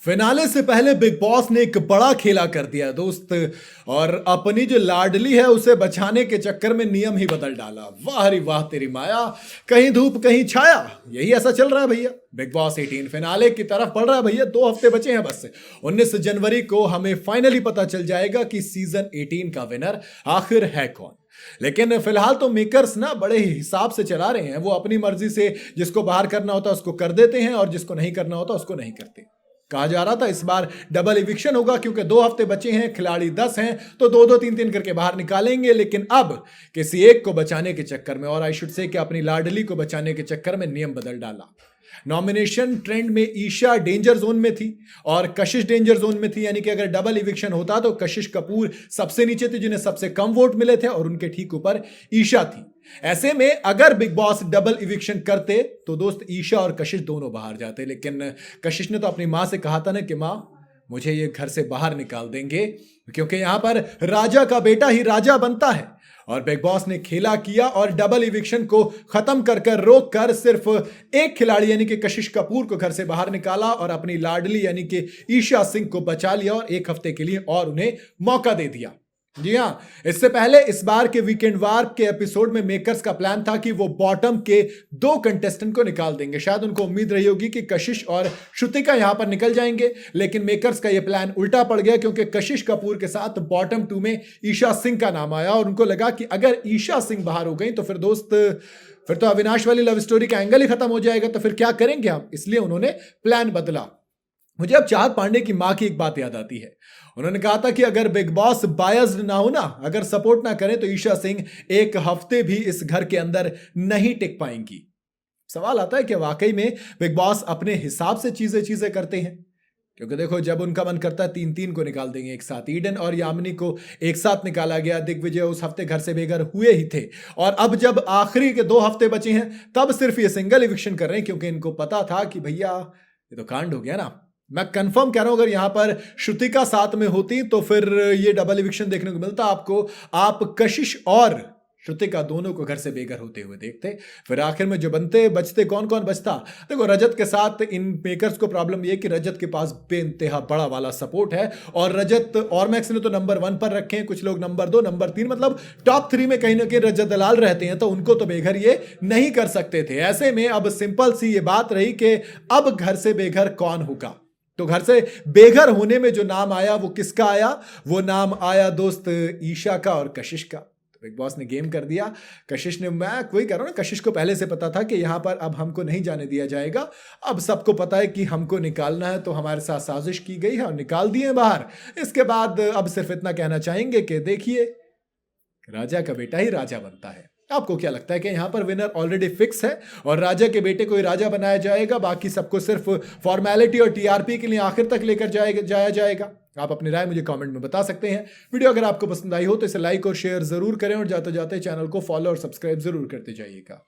Finale से पहले big boss ने एक बड़ा खेला कर दिया दोस्त। और अपनी जो लाडली है उसे बचाने के चक्कर में नियम ही बदल डाला। वाह रे वाह तेरी माया, कहीं धूप कहीं छाया, यही ऐसा चल रहा है भैया। बिग बॉस 18 फिनाले की तरफ बढ़ रहा है भैया। 2 हफ्ते बचे हैं बस। 19 जनवरी को हमें फाइनली पता चल जाएगा कि सीजन 18 का विनर आखिर है कौन। लेकिन फिलहाल तो मेकर्स ना बड़े ही हिसाब से चला रहे हैं। वो अपनी मर्जी से जिसको बाहर करना होता है उसको कर देते हैं और जिसको नहीं करना होता उसको नहीं करते। कहा जा रहा था इस बार डबल इविक्शन होगा क्योंकि 2 हफ्ते बचे हैं, खिलाड़ी 10 हैं तो 2-2 3-3 करके बाहर निकालेंगे। लेकिन अब किसी एक को बचाने के चक्कर में, और आई शुड से कि अपनी लाडली को बचाने के चक्कर में नियम बदल डाला। नॉमिनेशन ट्रेंड में ईशा डेंजर जोन में थी और कशिश डेंजर जोन में थी। यानी कि अगर डबल इविक्शन होता तो कशिश कपूर सबसे नीचे थे जिन्हें सबसे कम वोट मिले थे और उनके ठीक ऊपर ईशा थी। ऐसे में अगर बिग बॉस डबल इविक्शन करते तो दोस्त ईशा और कशिश दोनों बाहर जाते। लेकिन कशिश ने तो अपनी मां से कहा था ना कि मां मुझे ये घर से बाहर निकाल देंगे क्योंकि यहां पर राजा का बेटा ही राजा बनता है। और बिग बॉस ने खेला किया और डबल इविक्शन को खत्म कर रोक कर सिर्फ एक खिलाड़ी यानी कि कशिश कपूर को घर से बाहर निकाला और अपनी लाडली यानी कि ईशा सिंह को बचा लिया और 1 हफ्ते के लिए और उन्हें मौका दे दिया। जी हां, इससे पहले इस बार के वीकेंड वार के एपिसोड में मेकर्स का प्लान था कि वो बॉटम के 2 कंटेस्टेंट को निकाल देंगे। शायद उनको उम्मीद रही होगी कि कशिश और श्रुतिका यहां पर निकल जाएंगे, लेकिन मेकर्स का यह प्लान उल्टा पड़ गया क्योंकि कशिश कपूर के साथ बॉटम 2 में ईशा सिंह का नाम आया और उनको लगा कि अगर ईशा सिंह बाहर हो गई तो फिर दोस्त फिर तो अविनाश वाली लव स्टोरी का एंगल ही खत्म हो जाएगा। तो फिर क्या करेंगे हम, इसलिए उन्होंने प्लान बदला। मुझे अब चाहत पांडे की मां की एक बात याद आती है। उन्होंने कहा था कि अगर बिग बॉस बायस्ड ना हो ना, अगर सपोर्ट ना करें तो ईशा सिंह 1 हफ्ते भी इस घर के अंदर नहीं टिक पाएंगी। सवाल आता है कि वाकई में बिग बॉस अपने हिसाब से चीजें करते हैं, क्योंकि देखो जब उनका मन करता है 3-3 को निकाल देंगे एक साथ। ईडन और यामिनी को एक साथ निकाला गया। दिग्विजय उस हफ्ते घर से बेघर हुए ही थे और अब जब आखिरी के 2 हफ्ते बचे हैं तब सिर्फ ये सिंगल इविक्शन कर रहे हैं क्योंकि इनको पता था कि भैया ये तो कांड हो गया ना। मैं कंफर्म कह रहा हूं अगर यहां पर श्रुतिका साथ में होती तो फिर ये डबल इविक्शन देखने को मिलता आपको। आप कशिश और श्रुतिका दोनों को घर से बेघर होते हुए देखते। फिर आखिर में जो बचते कौन बचता। देखो रजत के साथ इन मेकर्स को प्रॉब्लम ये कि रजत के पास बेइंतहा बड़ा वाला सपोर्ट है और रजत और मैक्स ने तो नंबर 1 पर रखे हैं, कुछ लोग नंबर 2 नंबर 3 मतलब टॉप 3 में कहीं ना कहीं रजत दलाल रहते हैं, तो उनको तो बेघर ये नहीं कर सकते थे। ऐसे में अब सिंपल सी ये बात रही कि अब घर से बेघर कौन होगा। तो घर से बेघर होने में जो नाम आया वो किसका आया? वो नाम आया दोस्त ईशा का और कशिश का। तो बिग बॉस ने गेम कर दिया। कशिश ने, मैं कोई कह रहा हूं ना, कशिश को पहले से पता था कि यहां पर अब हमको नहीं जाने दिया जाएगा। अब सबको पता है कि हमको निकालना है तो हमारे साथ साजिश की गई है और निकाल दिए बाहर। इसके बाद अब सिर्फ इतना कहना चाहेंगे कि देखिए राजा का बेटा ही राजा बनता है। आपको क्या लगता है कि यहां पर विनर ऑलरेडी फिक्स है और राजा के बेटे को ही राजा बनाया जाएगा, बाकी सबको सिर्फ फॉर्मेलिटी और टीआरपी के लिए आखिर तक लेकर जाया जाएगा? आप अपनी राय मुझे कमेंट में बता सकते हैं। वीडियो अगर आपको पसंद आई हो तो इसे लाइक और शेयर जरूर करें और जाते जाते चैनल को फॉलो और सब्सक्राइब जरूर करते जाइएगा।